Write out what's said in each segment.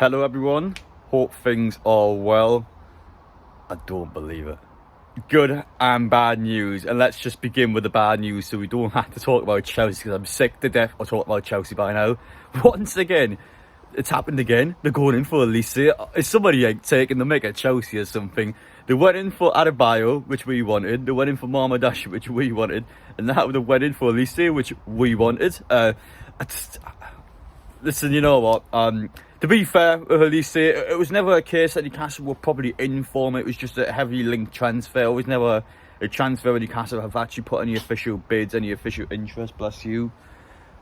Hello everyone, hope things are well. I don't believe it. Good and bad news, and let's just begin with the bad news so we don't have to talk about Chelsea, because I'm sick to death of talking about Chelsea by now. Once again, it's happened again. They're going in for Olise. Is somebody like taking the mick at Chelsea or something? They went in for Adebayo, which we wanted. They went in for Marmadash, which we wanted, and now they went in for Olise, which we wanted. Listen, you know what? To be fair with Olise, it was never a case that Newcastle were probably in for him. It was just a heavily linked transfer. It was never a transfer where Newcastle have actually put any official bids, any official interest, bless you.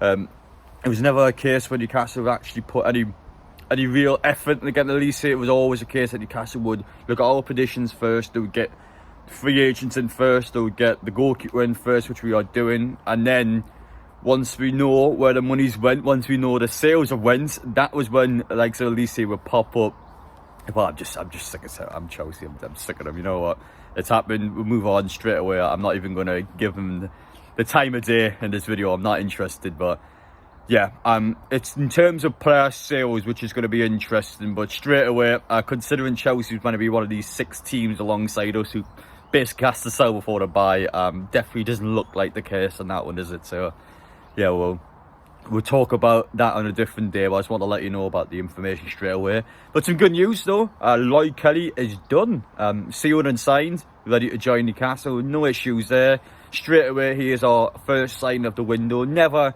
It was never a case where Newcastle have actually put any real effort to get Olise. It was always a case that Newcastle would look at all conditions first. They would get free agents in first. They would get the goalkeeper in first, which we are doing. And then once we know where the money's went, once we know the sales have went, that was when like Olise would pop up. Well, I'm just sick of it. I'm Chelsea. I'm sick of them. You know what? It's happened. We'll move on straight away. I'm not even going to give them the time of day in this video. I'm not interested. But yeah, it's in terms of player sales, which is going to be interesting. But straight away, considering Chelsea is going to be one of these 6 teams alongside us who basically has to sell before they buy, definitely doesn't look like the case on that one, does it? So yeah, well, we'll talk about that on a different day, but I just want to let you know about the information straight away. But some good news though, Lloyd Kelly is done, sealed and signed, ready to join Newcastle, no issues there. Straight away, he is our first sign of the window. Never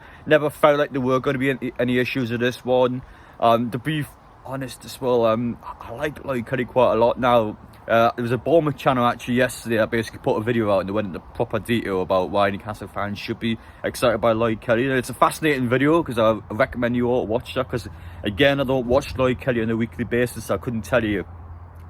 felt like there were going to be any issues with this one. To be honest as well, I like Lloyd Kelly quite a lot now. There was a Bournemouth channel actually yesterday that basically put a video out and they went into proper detail about why Newcastle fans should be excited by Lloyd Kelly. And it's a fascinating video because I recommend you all watch that, because again, I don't watch Lloyd Kelly on a weekly basis, so I couldn't tell you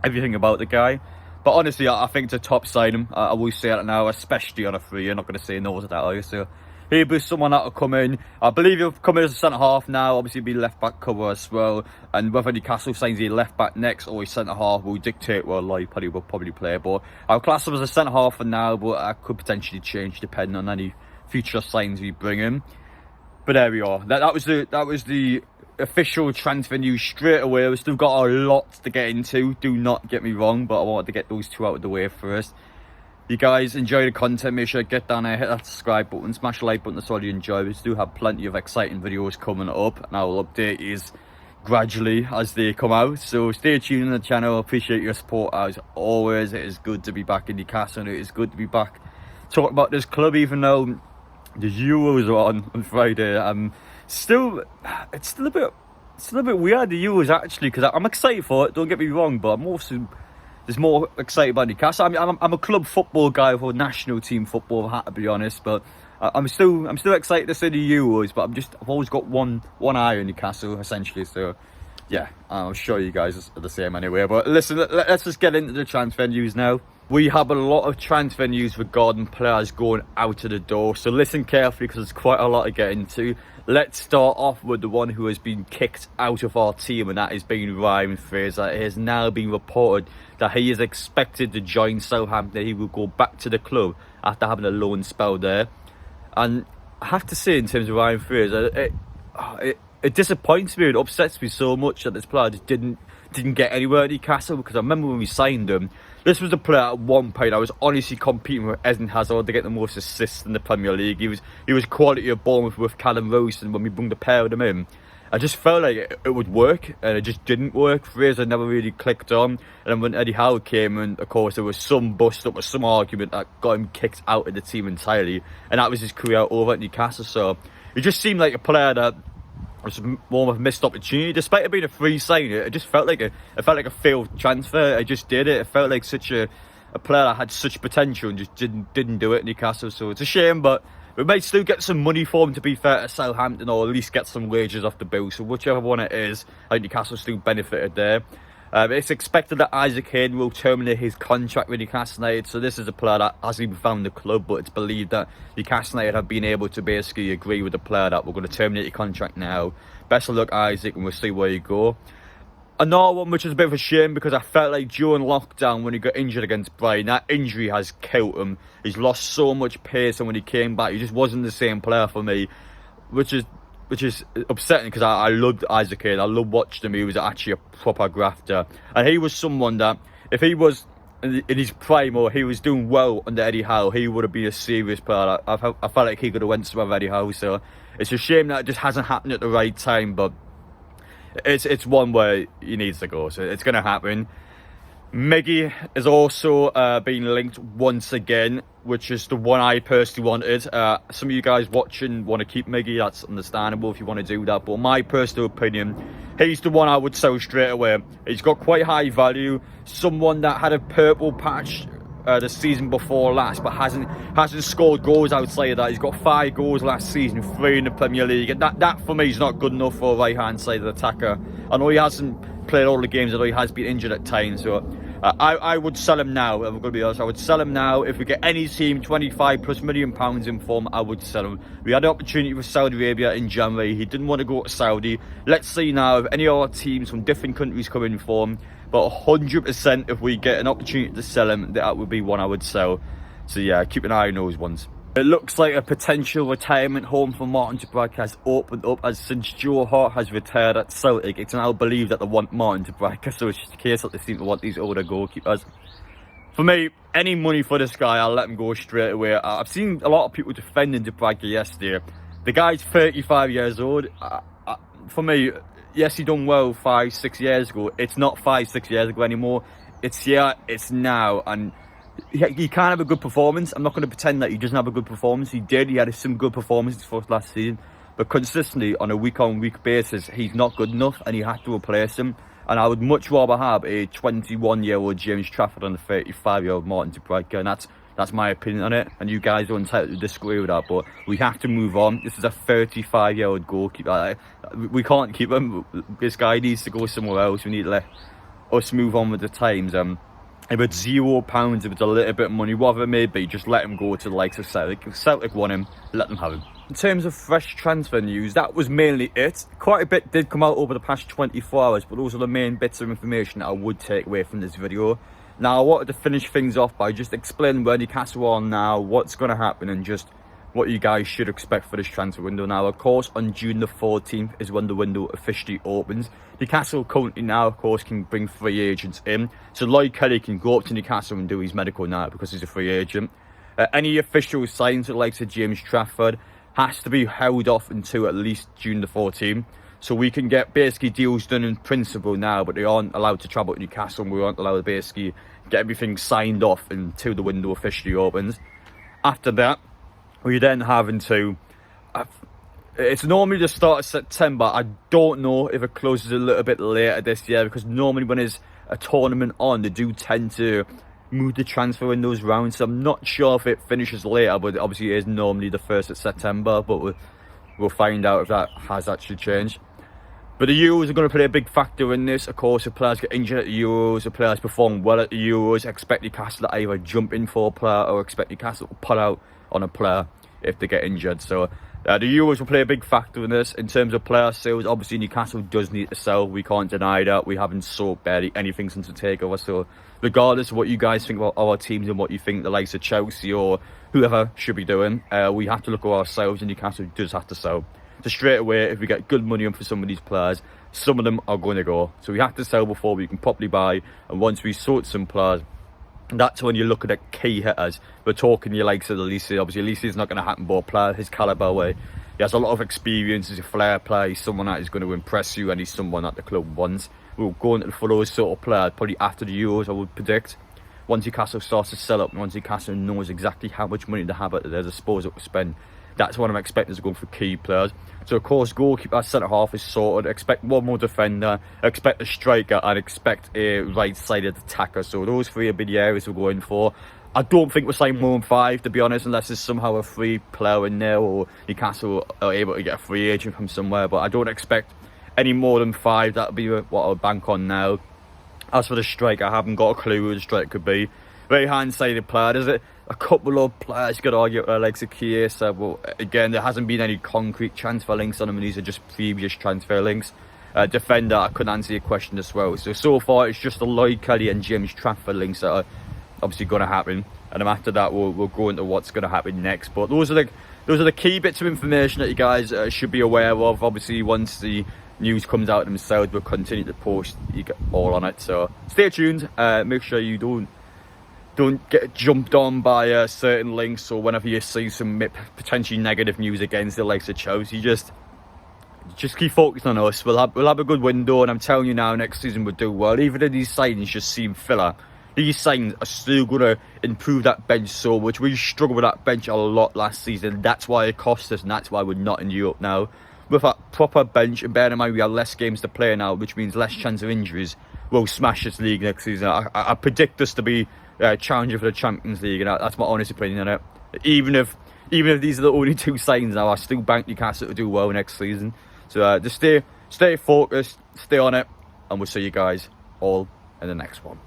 everything about the guy. But honestly, I think it's a top signing. I will say that now, especially on a free. You're not going to say no to that, are you? So he'll be someone that will come in. I believe he'll come in as a centre-half now. Obviously, he'll be left-back cover as well. And whether Newcastle signs a left-back next or a centre-half will dictate where Lloyd Kelly will probably play. But I'll class him as a centre-half for now, but I could potentially change depending on any future signs we bring in. But there we are. That was the official transfer news straight away. We've still got a lot to get into, do not get me wrong, but I wanted to get those 2 out of the way first. You guys enjoy the content, make sure to get down there, hit that subscribe button, smash the like button, that's all you enjoy. We do have plenty of exciting videos coming up, and I will update you gradually as they come out, so stay tuned on the channel. I appreciate your support as always. It is good to be back in Newcastle, and it is good to be back talking about this club, even though the Euros are on Friday. It's still a bit weird, the Euros, actually, because I'm excited for it, don't get me wrong, but I'm also just more excited about Newcastle. I mean, I'm a club football guy for national team football, I have to be honest, but I'm still excited to see the Euros, but I've always got one eye on Newcastle, essentially, so yeah, I'm sure you guys are the same anyway. But listen, let's just get into the transfer news now. We have a lot of transfer news regarding players going out of the door, so listen carefully because there's quite a lot to get into. Let's start off with the one who has been kicked out of our team, and that is being Ryan Fraser. It has now been reported that he is expected to join Southampton. He will go back to the club after having a loan spell there. And I have to say, in terms of Ryan Fraser, it disappoints me, it upsets me so much that this player just didn't get anywhere at Newcastle, because I remember when we signed him, this was a player at one point I was honestly competing with Eden Hazard to get the most assists in the Premier League. He was quality of Bournemouth with Callum Wilson when we brought the pair of them in. I just felt like it would work, and it just didn't work. Fraser never really clicked on, and then when Eddie Howe came in, of course, there was some bust-up or some argument that got him kicked out of the team entirely, and that was his career over at Newcastle. So it just seemed like a player that was more of a missed opportunity, despite it being a free sign. It just felt like a failed transfer. I just did it. It felt like such a player that had such potential and just didn't do it at Newcastle. So it's a shame, but we might still get some money for him, to be fair, to Southampton, or at least get some wages off the bill. So whichever one it is, I think Newcastle still benefited there. It's expected that Isaac Hayden will terminate his contract with Newcastle United. So this is a player that hasn't even found the club, but it's believed that Newcastle United have been able to basically agree with the player that we're going to terminate your contract now. Best of luck, Isaac, and we'll see where you go. Another one which is a bit of a shame, because I felt like during lockdown when he got injured against Brighton, that injury has killed him. He's lost so much pace, and when he came back, he just wasn't the same player for me, which is which is upsetting because I loved Isaac and I loved watching him. He was actually a proper grafter, and he was someone that if he was in his prime or he was doing well under Eddie Howe, he would have been a serious player. I felt like he could have went somewhere with Eddie Howe. So it's a shame that it just hasn't happened at the right time, but it's one where he needs to go, so it's going to happen. Miggy is also being linked once again, which is the one I personally wanted. Some of you guys watching want to keep Miggy. That's understandable if you want to do that, but my personal opinion, he's the one I would sell straight away. He's got quite high value. Someone that had a purple patch the season before last, but hasn't scored goals outside of that. He's got 5 goals last season, 3 in the Premier League, and that for me is not good enough for a right hand side attacker. I know he hasn't played all the games, although he has been injured at times, so I would sell him now. If I'm going to be honest, I would sell him now. If we get any team £25+ million in form, I would sell him. We had an opportunity with Saudi Arabia in January. He didn't want to go to Saudi. Let's see now if any other teams from different countries come in form. But 100%, if we get an opportunity to sell him, that would be one I would sell. So yeah, keep an eye on those ones. It looks like a potential retirement home for Martin Dubravka has opened up, as since Joe Hart has retired at Celtic, it's now believed that they want Martin Dubravka, so it's just a case that they seem to want these older goalkeepers. For me, any money for this guy, I'll let him go straight away. I've seen a lot of people defending Dubravka yesterday. The guy's 35 years old. For me, yes, he done well 5-6 years ago. It's not 5-6 years ago anymore. It's here, it's now, and he can have a good performance. I'm not going to pretend that he doesn't have a good performance. He did. He had some good performances for us last season, but consistently on a week-on-week basis, he's not good enough, and he had to replace him. And I would much rather have a 21-year-old James Trafford than a 35-year-old Martin Dubravka, and that's my opinion on it. And you guys are entitled to disagree with that, but we have to move on. This is a 35-year-old goalkeeper. We can't keep him. This guy needs to go somewhere else. We need to let us move on with the times. If it's £0, if it's a little bit of money, whatever it may be, just let him go to the likes of Celtic. If Celtic want him, let them have him. In terms of fresh transfer news, that was mainly it. Quite a bit did come out over the past 24 hours, but those are the main bits of information that I would take away from this video. Now, I wanted to finish things off by just explaining where Newcastle are now, what's going to happen, and just what you guys should expect for this transfer window. Now, of course, on June the 14th is when the window officially opens. Newcastle currently now, of course, can bring free agents in. So Lloyd Kelly can go up to Newcastle and do his medical now because he's a free agent. Any official signs of likes of James Trafford has to be held off until at least June the 14th. So we can get basically deals done in principle now, but they aren't allowed to travel to Newcastle, and we aren't allowed to basically get everything signed off until the window officially opens. After that, we then have until it's normally the start of September. I don't know if it closes a little bit later this year, because normally when there's a tournament on, they do tend to move the transfer windows round. So I'm not sure if it finishes later, but obviously it is normally the 1st of September. But we'll find out if that has actually changed. But the Euros are going to play a big factor in this. Of course, if players get injured at the Euros, if players perform well at the Euros, expect Newcastle to either jump in for a player or expect Newcastle to pull out on a player if they get injured. So the Euros will play a big factor in this. In terms of player sales, obviously Newcastle does need to sell. We can't deny that. We haven't sold barely anything since the takeover. So regardless of what you guys think about our teams and what you think the likes of Chelsea or whoever should be doing, we have to look at ourselves, and Newcastle does have to sell. So straight away, if we get good money in for some of these players, some of them are going to go. So we have to sell before we can properly buy. And once we sort some players, that's when you're looking at key hitters. We're talking your likes of Olise. Obviously, Olise is not going to happen, but a player his calibre way. He has a lot of experience, he's a flair player, he's someone that is going to impress you, and he's someone that the club wants. We'll go into for those sort of players probably after the Euros, I would predict. Once Newcastle starts to sell up, and once Newcastle knows exactly how much money they have at their disposal to spend, that's what I'm expecting to go for key players. So, of course, goalkeeper, centre-half is sorted. Expect one more defender, expect a striker, and expect a right-sided attacker. So those three will be the areas we're going for. I don't think we're signing more than 5, to be honest, unless there's somehow a free player in there or Newcastle are able to get a free agent from somewhere. But I don't expect any more than 5. That'll be what I'll bank on now. As for the striker, I haven't got a clue who the striker could be. Very hand-sided player. There's a couple of players you could argue like Chiesa, but again, there hasn't been any concrete transfer links on them, and these are just previous transfer links. Defender, I couldn't answer your question as well. So far, it's just the Lloyd Kelly and James Trafford links that are obviously going to happen, and then after that, we'll go into what's going to happen next. But those are those are the key bits of information that you guys should be aware of. Obviously, once the news comes out themselves, we'll continue to post you get all on it. So stay tuned. Make sure you don't get jumped on by certain links, or whenever you see some potentially negative news against the likes of Chelsea, just keep focused on us. We'll have a good window, and I'm telling you now, next season we'll do well. Even if these signings just seem filler, these signings are still going to improve that bench so much. We struggled with that bench a lot last season. That's why it cost us, and that's why we're not in Europe now. With that proper bench, and bear in mind we have less games to play now, which means less chance of injuries, we'll smash this league next season. I predict us to be challenger for the Champions League, and that's my honest opinion on it. Even if these are the only 2 signings now, I still bank Newcastle to do well next season. So just stay focused, stay on it, and we'll see you guys all in the next one.